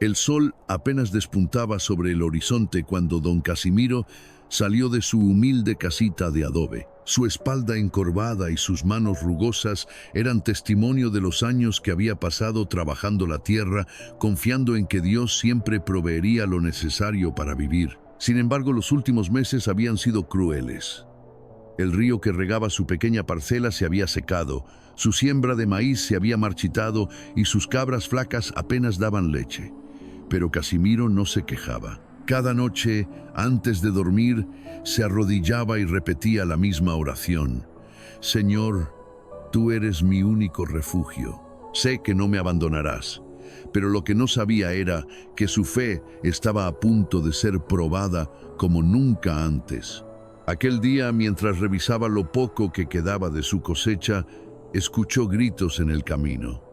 El sol apenas despuntaba sobre el horizonte cuando don Casimiro salió de su humilde casita de adobe. Su espalda encorvada y sus manos rugosas eran testimonio de los años que había pasado trabajando la tierra, confiando en que Dios siempre proveería lo necesario para vivir. Sin embargo, los últimos meses habían sido crueles. El río que regaba su pequeña parcela se había secado, su siembra de maíz se había marchitado y sus cabras flacas apenas daban leche. Pero Casimiro no se quejaba. Cada noche, antes de dormir, se arrodillaba y repetía la misma oración. Señor, tú eres mi único refugio. Sé que no me abandonarás. Pero lo que no sabía era que su fe estaba a punto de ser probada como nunca antes. Aquel día, mientras revisaba lo poco que quedaba de su cosecha, escuchó gritos en el camino.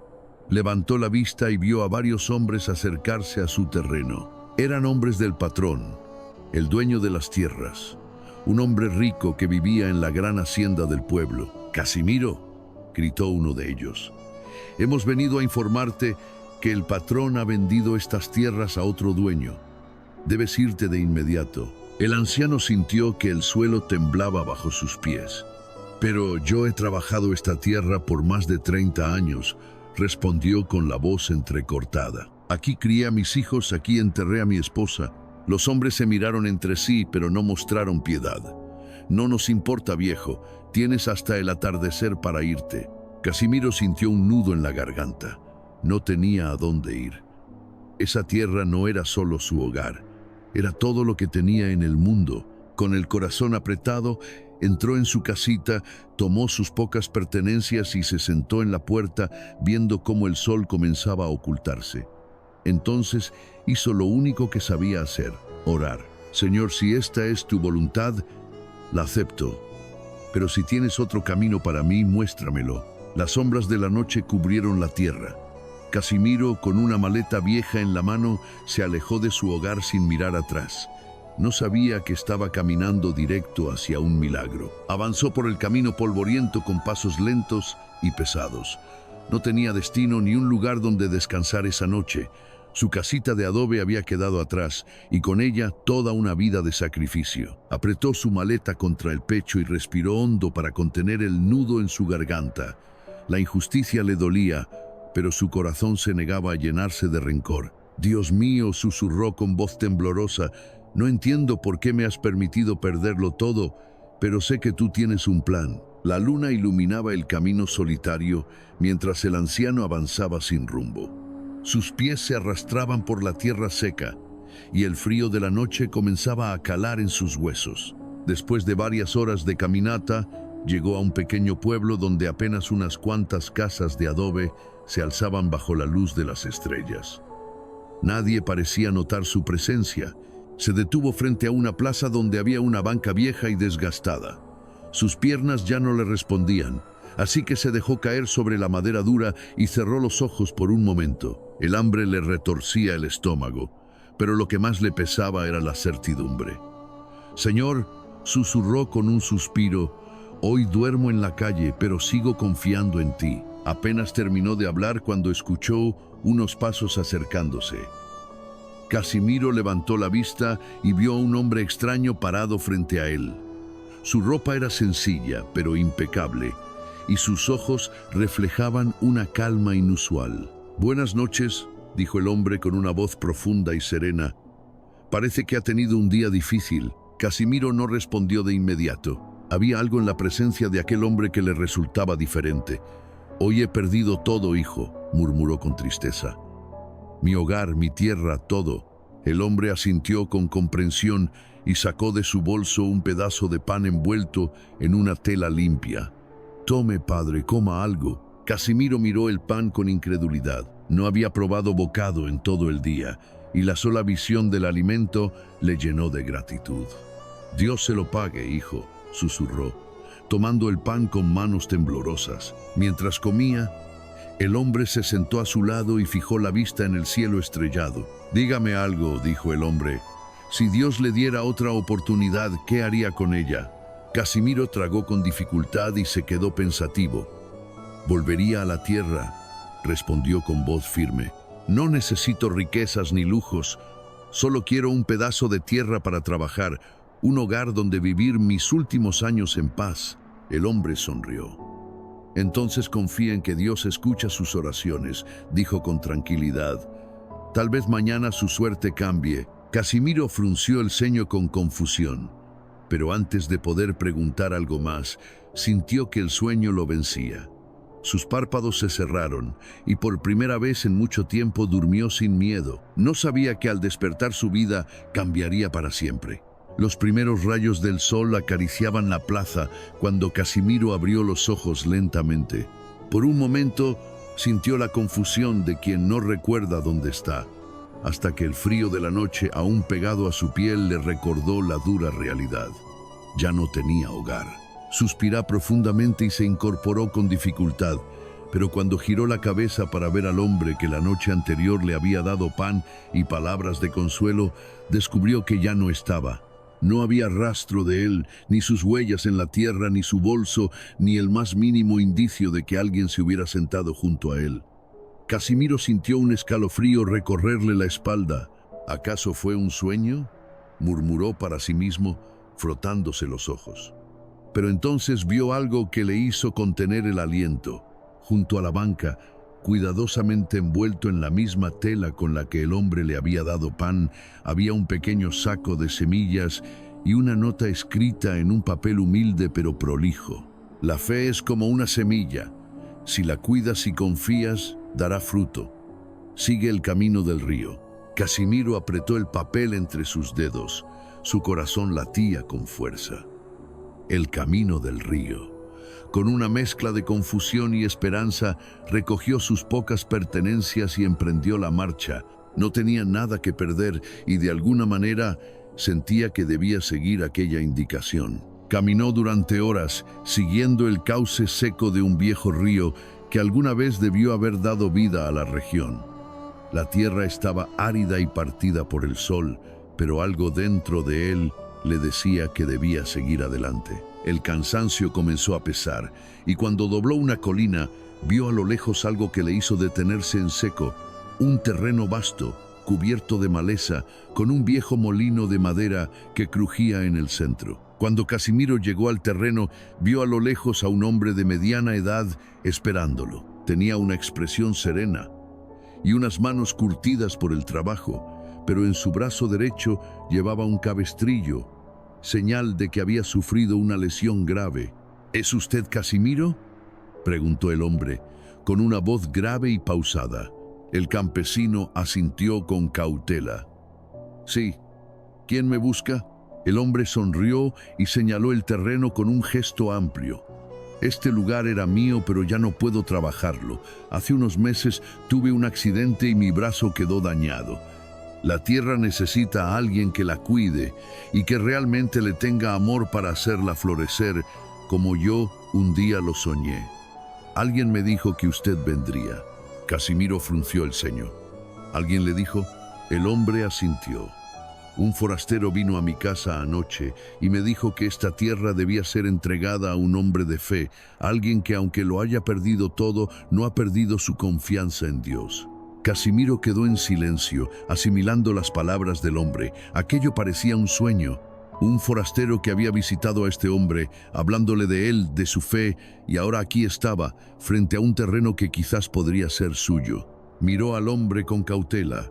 Levantó la vista y vio a varios hombres acercarse a su terreno. Eran hombres del patrón, el dueño de las tierras, un hombre rico que vivía en la gran hacienda del pueblo. «Casimiro», gritó uno de ellos, «hemos venido a informarte que el patrón ha vendido estas tierras a otro dueño. Debes irte de inmediato». El anciano sintió que el suelo temblaba bajo sus pies. «Pero yo he trabajado esta tierra por más de 30 años», respondió con la voz entrecortada. «Aquí crié a mis hijos, aquí enterré a mi esposa». Los hombres se miraron entre sí, pero no mostraron piedad. «No nos importa, viejo, tienes hasta el atardecer para irte». Casimiro sintió un nudo en la garganta. No tenía a dónde ir. Esa tierra no era solo su hogar, era todo lo que tenía en el mundo. Con el corazón apretado, entró en su casita, tomó sus pocas pertenencias y se sentó en la puerta, viendo cómo el sol comenzaba a ocultarse. Entonces hizo lo único que sabía hacer, orar. «Señor, si esta es tu voluntad, la acepto. Pero si tienes otro camino para mí, muéstramelo». Las sombras de la noche cubrieron la tierra. Casimiro, con una maleta vieja en la mano, se alejó de su hogar sin mirar atrás. No sabía que estaba caminando directo hacia un milagro. Avanzó por el camino polvoriento con pasos lentos y pesados. No tenía destino ni un lugar donde descansar esa noche. Su casita de adobe había quedado atrás y con ella toda una vida de sacrificio. Apretó su maleta contra el pecho y respiró hondo para contener el nudo en su garganta. La injusticia le dolía, pero su corazón se negaba a llenarse de rencor. «Dios mío», susurró con voz temblorosa, «no entiendo por qué me has permitido perderlo todo, pero sé que tú tienes un plan». La luna iluminaba el camino solitario mientras el anciano avanzaba sin rumbo. Sus pies se arrastraban por la tierra seca y el frío de la noche comenzaba a calar en sus huesos. Después de varias horas de caminata, llegó a un pequeño pueblo donde apenas unas cuantas casas de adobe se alzaban bajo la luz de las estrellas. Nadie parecía notar su presencia. Se detuvo frente a una plaza donde había una banca vieja y desgastada. Sus piernas ya no le respondían, así que se dejó caer sobre la madera dura y cerró los ojos por un momento. El hambre le retorcía el estómago, pero lo que más le pesaba era la certidumbre. «Señor», susurró con un suspiro, «hoy duermo en la calle, pero sigo confiando en ti». Apenas terminó de hablar cuando escuchó unos pasos acercándose. Casimiro levantó la vista y vio a un hombre extraño parado frente a él. Su ropa era sencilla, pero impecable, y sus ojos reflejaban una calma inusual. «Buenas noches», dijo el hombre con una voz profunda y serena. «Parece que ha tenido un día difícil». Casimiro no respondió de inmediato. Había algo en la presencia de aquel hombre que le resultaba diferente. «Hoy he perdido todo, hijo», murmuró con tristeza. «Mi hogar, mi tierra, todo». El hombre asintió con comprensión y sacó de su bolso un pedazo de pan envuelto en una tela limpia. «Tome, padre, coma algo». Casimiro miró el pan con incredulidad. No había probado bocado en todo el día, y la sola visión del alimento le llenó de gratitud. «Dios se lo pague, hijo», susurró, tomando el pan con manos temblorosas. Mientras comía, el hombre se sentó a su lado y fijó la vista en el cielo estrellado. «Dígame algo», dijo el hombre. «Si Dios le diera otra oportunidad, ¿qué haría con ella?» Casimiro tragó con dificultad y se quedó pensativo. «Volvería a la tierra», respondió con voz firme. No necesito riquezas ni lujos, solo quiero un pedazo de tierra para trabajar, un hogar donde vivir mis últimos años en paz. El hombre sonrió. Entonces confía en que Dios escucha sus oraciones, dijo con tranquilidad. Tal vez mañana su suerte cambie. Casimiro frunció el ceño con confusión, pero antes de poder preguntar algo más, sintió que el sueño lo vencía. Sus párpados se cerraron y por primera vez en mucho tiempo durmió sin miedo. No sabía que al despertar su vida cambiaría para siempre. Los primeros rayos del sol acariciaban la plaza cuando Casimiro abrió los ojos lentamente. Por un momento sintió la confusión de quien no recuerda dónde está, hasta que el frío de la noche, aún pegado a su piel, le recordó la dura realidad. Ya no tenía hogar. Suspiró profundamente y se incorporó con dificultad, pero cuando giró la cabeza para ver al hombre que la noche anterior le había dado pan y palabras de consuelo, descubrió que ya no estaba. No había rastro de él, ni sus huellas en la tierra, ni su bolso, ni el más mínimo indicio de que alguien se hubiera sentado junto a él. Casimiro sintió un escalofrío recorrerle la espalda. ¿Acaso fue un sueño?, murmuró para sí mismo, frotándose los ojos. Pero entonces vio algo que le hizo contener el aliento. Junto a la banca, cuidadosamente envuelto en la misma tela con la que el hombre le había dado pan, había un pequeño saco de semillas y una nota escrita en un papel humilde pero prolijo. La fe es como una semilla. Si la cuidas y confías, dará fruto. Sigue el camino del río. Casimiro apretó el papel entre sus dedos. Su corazón latía con fuerza. El camino del río. Con una mezcla de confusión y esperanza, recogió sus pocas pertenencias y emprendió la marcha. No tenía nada que perder y de alguna manera sentía que debía seguir aquella indicación. Caminó durante horas, siguiendo el cauce seco de un viejo río que alguna vez debió haber dado vida a la región. La tierra estaba árida y partida por el sol, pero algo dentro de él le decía que debía seguir adelante. El cansancio comenzó a pesar, y cuando dobló una colina, vio a lo lejos algo que le hizo detenerse en seco, un terreno vasto, cubierto de maleza, con un viejo molino de madera que crujía en el centro. Cuando Casimiro llegó al terreno, vio a lo lejos a un hombre de mediana edad esperándolo. Tenía una expresión serena y unas manos curtidas por el trabajo, pero en su brazo derecho llevaba un cabestrillo, señal de que había sufrido una lesión grave. ¿Es usted Casimiro?, preguntó el hombre, con una voz grave y pausada. El campesino asintió con cautela. Sí. ¿Quién me busca? El hombre sonrió y señaló el terreno con un gesto amplio. Este lugar era mío, pero ya no puedo trabajarlo. Hace unos meses tuve un accidente y mi brazo quedó dañado. La tierra necesita a alguien que la cuide y que realmente le tenga amor para hacerla florecer, como yo un día lo soñé. Alguien me dijo que usted vendría. Casimiro frunció el ceño. ¿Alguien le dijo? El hombre asintió. Un forastero vino a mi casa anoche y me dijo que esta tierra debía ser entregada a un hombre de fe, alguien que aunque lo haya perdido todo, no ha perdido su confianza en Dios. Casimiro quedó en silencio, asimilando las palabras del hombre. Aquello parecía un sueño. Un forastero que había visitado a este hombre, hablándole de él, de su fe, y ahora aquí estaba, frente a un terreno que quizás podría ser suyo. Miró al hombre con cautela.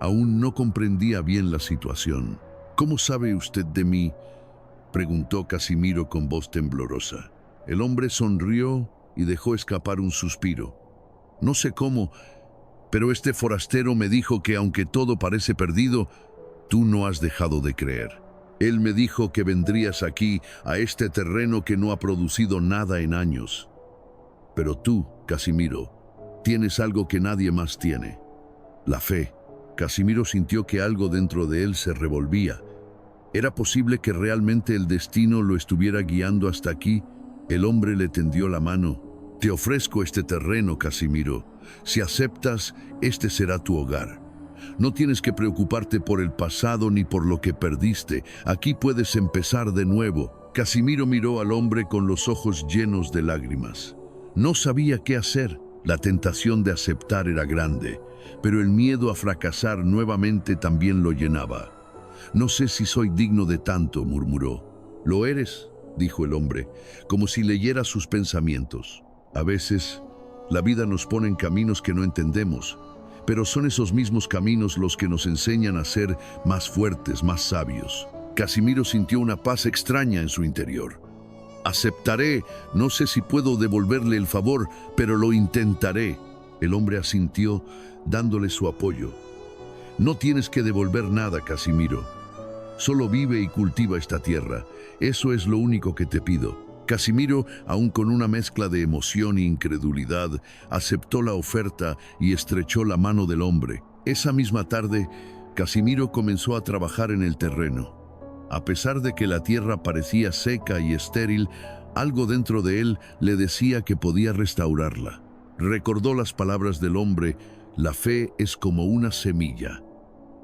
Aún no comprendía bien la situación. ¿Cómo sabe usted de mí?, preguntó Casimiro con voz temblorosa. El hombre sonrió y dejó escapar un suspiro. No sé cómo, pero este forastero me dijo que aunque todo parece perdido, tú no has dejado de creer. Él me dijo que vendrías aquí, a este terreno que no ha producido nada en años. Pero tú, Casimiro, tienes algo que nadie más tiene: la fe. Casimiro sintió que algo dentro de él se revolvía. ¿Era posible que realmente el destino lo estuviera guiando hasta aquí? El hombre le tendió la mano. Te ofrezco este terreno, Casimiro. Si aceptas, este será tu hogar. No tienes que preocuparte por el pasado ni por lo que perdiste. Aquí puedes empezar de nuevo. Casimiro miró al hombre con los ojos llenos de lágrimas. No sabía qué hacer. La tentación de aceptar era grande, pero el miedo a fracasar nuevamente también lo llenaba. «No sé si soy digno de tanto», murmuró. «Lo eres», dijo el hombre, como si leyera sus pensamientos. A veces, la vida nos pone en caminos que no entendemos, pero son esos mismos caminos los que nos enseñan a ser más fuertes, más sabios. Casimiro sintió una paz extraña en su interior. «Aceptaré, no sé si puedo devolverle el favor, pero lo intentaré». El hombre asintió, dándole su apoyo. «No tienes que devolver nada, Casimiro. Solo vive y cultiva esta tierra. Eso es lo único que te pido». Casimiro, aún con una mezcla de emoción e incredulidad, aceptó la oferta y estrechó la mano del hombre. Esa misma tarde, Casimiro comenzó a trabajar en el terreno. A pesar de que la tierra parecía seca y estéril, algo dentro de él le decía que podía restaurarla. Recordó las palabras del hombre: «La fe es como una semilla».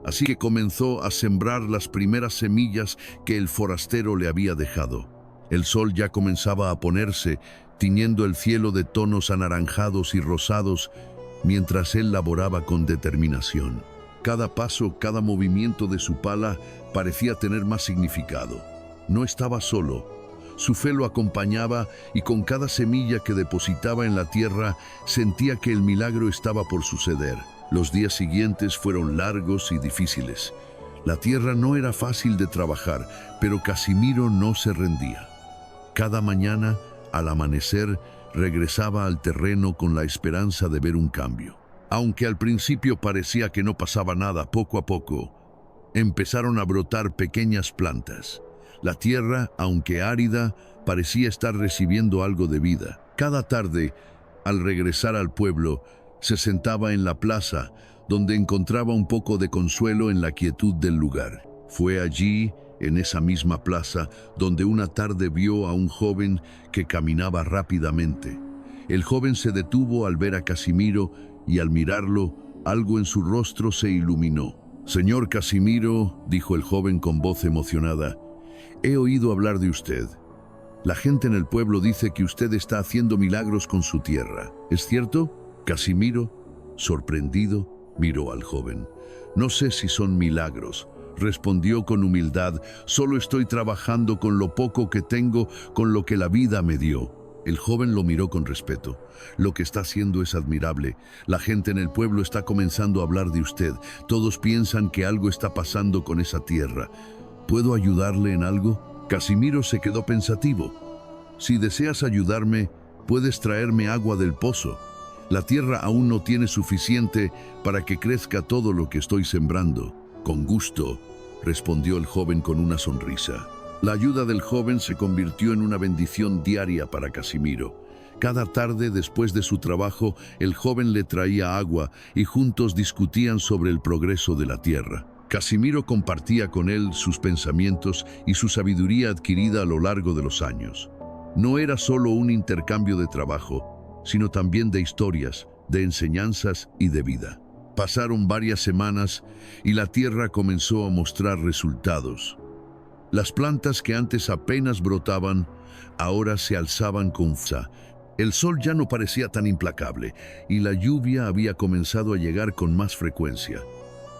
Así que comenzó a sembrar las primeras semillas que el forastero le había dejado. El sol ya comenzaba a ponerse, tiñendo el cielo de tonos anaranjados y rosados, mientras él laboraba con determinación. Cada paso, cada movimiento de su pala parecía tener más significado. No estaba solo. Su fe lo acompañaba y con cada semilla que depositaba en la tierra sentía que el milagro estaba por suceder. Los días siguientes fueron largos y difíciles. La tierra no era fácil de trabajar, pero Casimiro no se rendía. Cada mañana, al amanecer, regresaba al terreno con la esperanza de ver un cambio. Aunque al principio parecía que no pasaba nada, poco a poco empezaron a brotar pequeñas plantas. La tierra, aunque árida, parecía estar recibiendo algo de vida. Cada tarde, al regresar al pueblo, se sentaba en la plaza, donde encontraba un poco de consuelo en la quietud del lugar. Fue allí, en esa misma plaza, donde una tarde vio a un joven que caminaba rápidamente. El joven se detuvo al ver a Casimiro y al mirarlo, algo en su rostro se iluminó. «Señor Casimiro», dijo el joven con voz emocionada, «he oído hablar de usted. La gente en el pueblo dice que usted está haciendo milagros con su tierra. ¿Es cierto?» Casimiro, sorprendido, miró al joven. «No sé si son milagros», respondió con humildad. «Solo estoy trabajando con lo poco que tengo, con lo que la vida me dio». El joven lo miró con respeto. «Lo que está haciendo es admirable. La gente en el pueblo está comenzando a hablar de usted. Todos piensan que algo está pasando con esa tierra. ¿Puedo ayudarle en algo?» Casimiro se quedó pensativo. «Si deseas ayudarme, puedes traerme agua del pozo. La tierra aún no tiene suficiente para que crezca todo lo que estoy sembrando». «Con gusto», respondió el joven con una sonrisa. La ayuda del joven se convirtió en una bendición diaria para Casimiro. Cada tarde, después de su trabajo, el joven le traía agua y juntos discutían sobre el progreso de la tierra. Casimiro compartía con él sus pensamientos y su sabiduría adquirida a lo largo de los años. No era solo un intercambio de trabajo, sino también de historias, de enseñanzas y de vida. Pasaron varias semanas y la tierra comenzó a mostrar resultados. Las plantas que antes apenas brotaban, ahora se alzaban con fuerza. El sol ya no parecía tan implacable y la lluvia había comenzado a llegar con más frecuencia.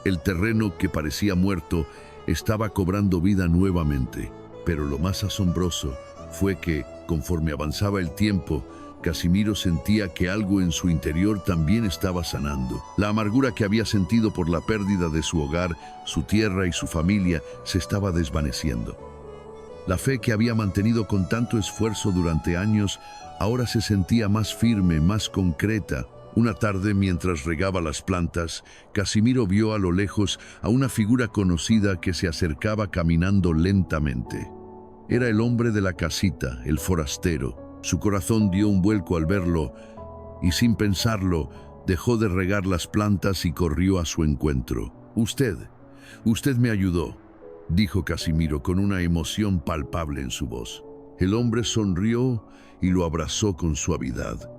El terreno que parecía muerto estaba cobrando vida nuevamente. Pero lo más asombroso fue que, conforme avanzaba el tiempo, Casimiro sentía que algo en su interior también estaba sanando. La amargura que había sentido por la pérdida de su hogar, su tierra y su familia se estaba desvaneciendo. La fe que había mantenido con tanto esfuerzo durante años ahora se sentía más firme, más concreta. Una tarde, mientras regaba las plantas, Casimiro vio a lo lejos a una figura conocida que se acercaba caminando lentamente. Era el hombre de la casita, el forastero. Su corazón dio un vuelco al verlo y, sin pensarlo, dejó de regar las plantas y corrió a su encuentro. Usted me ayudó», dijo Casimiro con una emoción palpable en su voz. El hombre sonrió y lo abrazó con suavidad.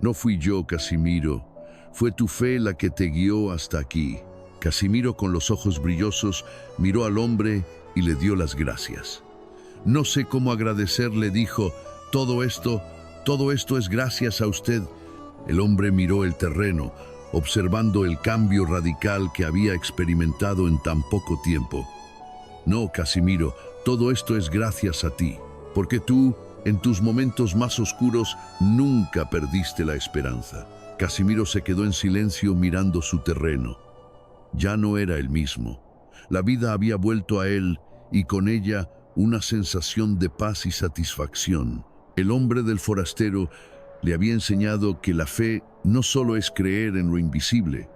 «No fui yo, Casimiro. Fue tu fe la que te guió hasta aquí». Casimiro, con los ojos brillosos, miró al hombre y le dio las gracias. «No sé cómo agradecerle», dijo. Todo esto es gracias a usted. El hombre miró el terreno, observando el cambio radical que había experimentado en tan poco tiempo. No, Casimiro, todo esto es gracias a ti, porque tú, en tus momentos más oscuros, nunca perdiste la esperanza. Casimiro se quedó en silencio mirando su terreno. Ya no era el mismo. La vida había vuelto a él y con ella una sensación de paz y satisfacción. El hombre del forastero le había enseñado que la fe no solo es creer en lo invisible,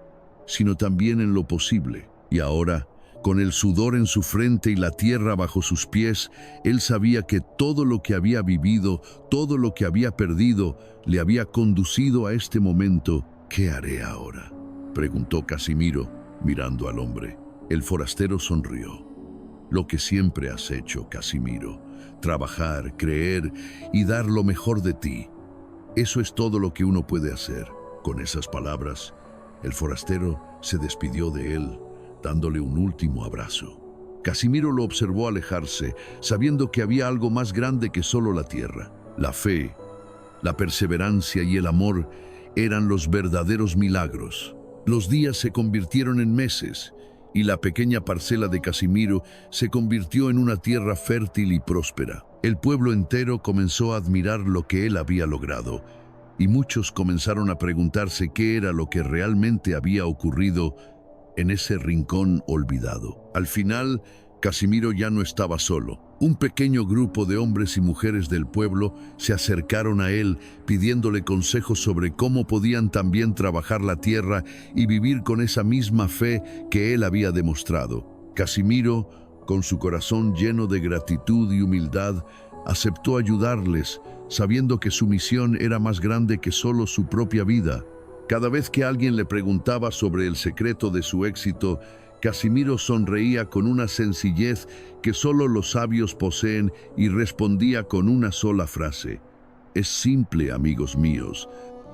sino también en lo posible. Y ahora, con el sudor en su frente y la tierra bajo sus pies, él sabía que todo lo que había vivido, todo lo que había perdido, le había conducido a este momento. ¿Qué haré ahora?, preguntó Casimiro, mirando al hombre. El forastero sonrió. Lo que siempre has hecho, Casimiro: trabajar, creer y dar lo mejor de ti. Eso es todo lo que uno puede hacer. Con esas palabras, el forastero se despidió de él, dándole un último abrazo. Casimiro lo observó alejarse, sabiendo que había algo más grande que solo la tierra. La fe, la perseverancia y el amor eran los verdaderos milagros. Los días se convirtieron en meses, y la pequeña parcela de Casimiro se convirtió en una tierra fértil y próspera. El pueblo entero comenzó a admirar lo que él había logrado, y muchos comenzaron a preguntarse qué era lo que realmente había ocurrido en ese rincón olvidado. Al final, Casimiro ya no estaba solo. Un pequeño grupo de hombres y mujeres del pueblo se acercaron a él pidiéndole consejos sobre cómo podían también trabajar la tierra y vivir con esa misma fe que él había demostrado. Casimiro, con su corazón lleno de gratitud y humildad, aceptó ayudarles, sabiendo que su misión era más grande que solo su propia vida. Cada vez que alguien le preguntaba sobre el secreto de su éxito, Casimiro sonreía con una sencillez que solo los sabios poseen y respondía con una sola frase: es simple, amigos míos.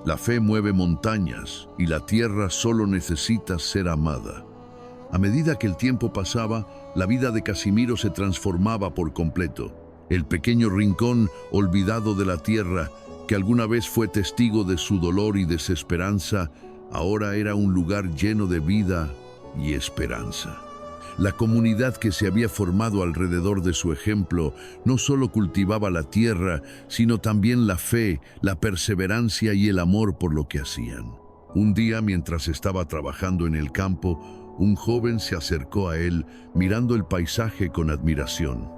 La fe mueve montañas y la tierra solo necesita ser amada. A medida que el tiempo pasaba, la vida de Casimiro se transformaba por completo. El pequeño rincón olvidado de la tierra, que alguna vez fue testigo de su dolor y desesperanza, ahora era un lugar lleno de vida y esperanza. La comunidad que se había formado alrededor de su ejemplo no solo cultivaba la tierra, sino también la fe, la perseverancia y el amor por lo que hacían. Un día, mientras estaba trabajando en el campo, un joven se acercó a él, mirando el paisaje con admiración.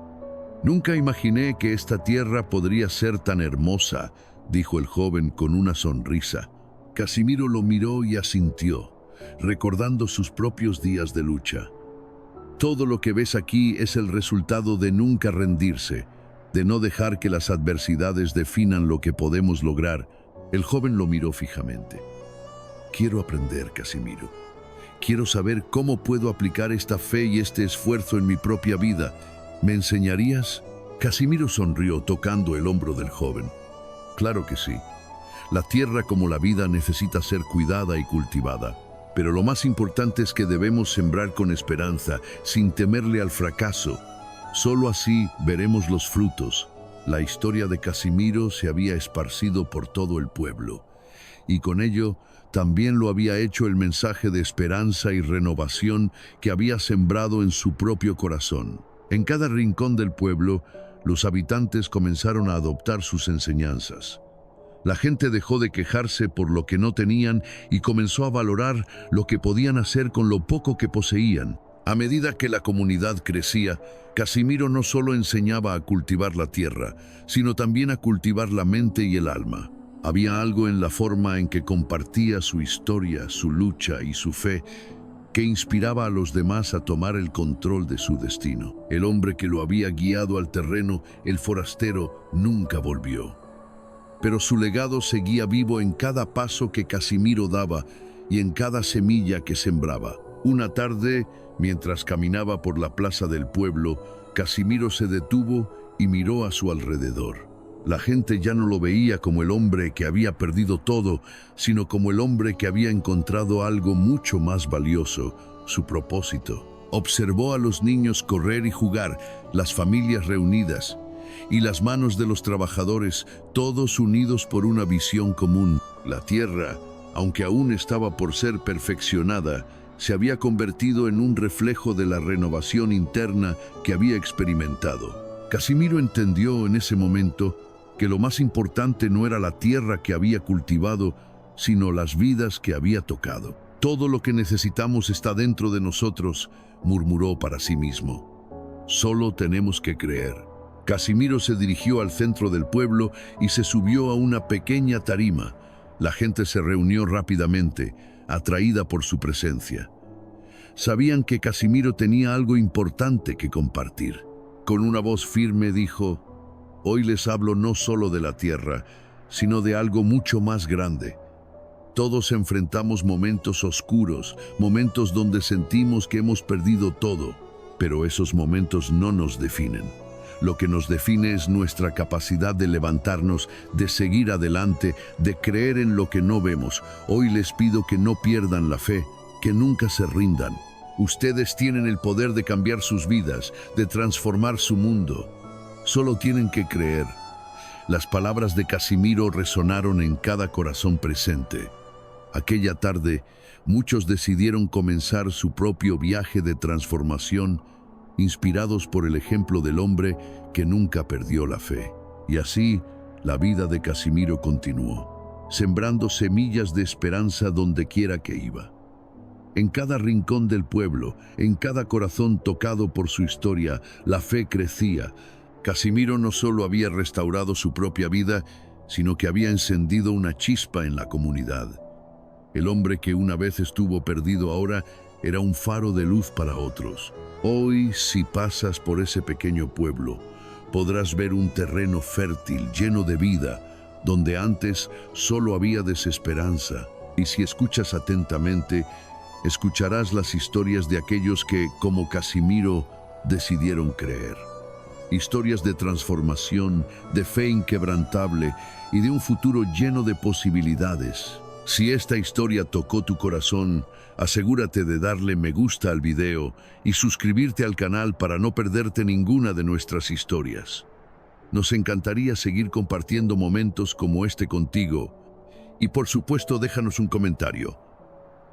«Nunca imaginé que esta tierra podría ser tan hermosa», dijo el joven con una sonrisa. Casimiro lo miró y asintió, recordando sus propios días de lucha. «Todo lo que ves aquí es el resultado de nunca rendirse, de no dejar que las adversidades definan lo que podemos lograr». El joven lo miró fijamente. «Quiero aprender, Casimiro. Quiero saber cómo puedo aplicar esta fe y este esfuerzo en mi propia vida. ¿Me enseñarías?». Casimiro sonrió, tocando el hombro del joven. «Claro que sí. La tierra, como la vida, necesita ser cuidada y cultivada. Pero lo más importante es que debemos sembrar con esperanza, sin temerle al fracaso. Solo así veremos los frutos». La historia de Casimiro se había esparcido por todo el pueblo, y con ello también lo había hecho el mensaje de esperanza y renovación que había sembrado en su propio corazón. En cada rincón del pueblo, los habitantes comenzaron a adoptar sus enseñanzas. La gente dejó de quejarse por lo que no tenían y comenzó a valorar lo que podían hacer con lo poco que poseían. A medida que la comunidad crecía, Casimiro no solo enseñaba a cultivar la tierra, sino también a cultivar la mente y el alma. Había algo en la forma en que compartía su historia, su lucha y su fe que inspiraba a los demás a tomar el control de su destino. El hombre que lo había guiado al terreno, el forastero, nunca volvió. Pero su legado seguía vivo en cada paso que Casimiro daba y en cada semilla que sembraba. Una tarde, mientras caminaba por la plaza del pueblo, Casimiro se detuvo y miró a su alrededor. La gente ya no lo veía como el hombre que había perdido todo, sino como el hombre que había encontrado algo mucho más valioso: su propósito. Observó a los niños correr y jugar, las familias reunidas, y las manos de los trabajadores, todos unidos por una visión común. La tierra, aunque aún estaba por ser perfeccionada, se había convertido en un reflejo de la renovación interna que había experimentado. Casimiro entendió en ese momento que lo más importante no era la tierra que había cultivado, sino las vidas que había tocado. Todo lo que necesitamos está dentro de nosotros, murmuró para sí mismo. Solo tenemos que creer. Casimiro se dirigió al centro del pueblo y se subió a una pequeña tarima. La gente se reunió rápidamente, atraída por su presencia. Sabían que Casimiro tenía algo importante que compartir. Con una voz firme dijo: «Hoy les hablo no solo de la tierra, sino de algo mucho más grande. Todos enfrentamos momentos oscuros, momentos donde sentimos que hemos perdido todo, pero esos momentos no nos definen. Lo que nos define es nuestra capacidad de levantarnos, de seguir adelante, de creer en lo que no vemos. Hoy les pido que no pierdan la fe, que nunca se rindan. Ustedes tienen el poder de cambiar sus vidas, de transformar su mundo. Solo tienen que creer». Las palabras de Casimiro resonaron en cada corazón presente. Aquella tarde, muchos decidieron comenzar su propio viaje de transformación, inspirados por el ejemplo del hombre que nunca perdió la fe. Y así, la vida de Casimiro continuó, sembrando semillas de esperanza donde quiera que iba. En cada rincón del pueblo, en cada corazón tocado por su historia, la fe crecía. Casimiro no solo había restaurado su propia vida, sino que había encendido una chispa en la comunidad. El hombre que una vez estuvo perdido ahora era un faro de luz para otros. Hoy, si pasas por ese pequeño pueblo, podrás ver un terreno fértil, lleno de vida, donde antes solo había desesperanza. Y si escuchas atentamente, escucharás las historias de aquellos que, como Casimiro, decidieron creer. Historias de transformación, de fe inquebrantable y de un futuro lleno de posibilidades. Si esta historia tocó tu corazón, asegúrate de darle me gusta al video y suscribirte al canal para no perderte ninguna de nuestras historias. Nos encantaría seguir compartiendo momentos como este contigo. Y por supuesto, déjanos un comentario.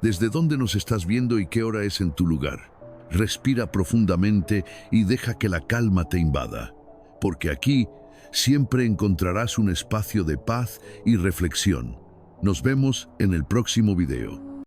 ¿Desde dónde nos estás viendo y qué hora es en tu lugar? Respira profundamente y deja que la calma te invada, porque aquí siempre encontrarás un espacio de paz y reflexión. Nos vemos en el próximo video.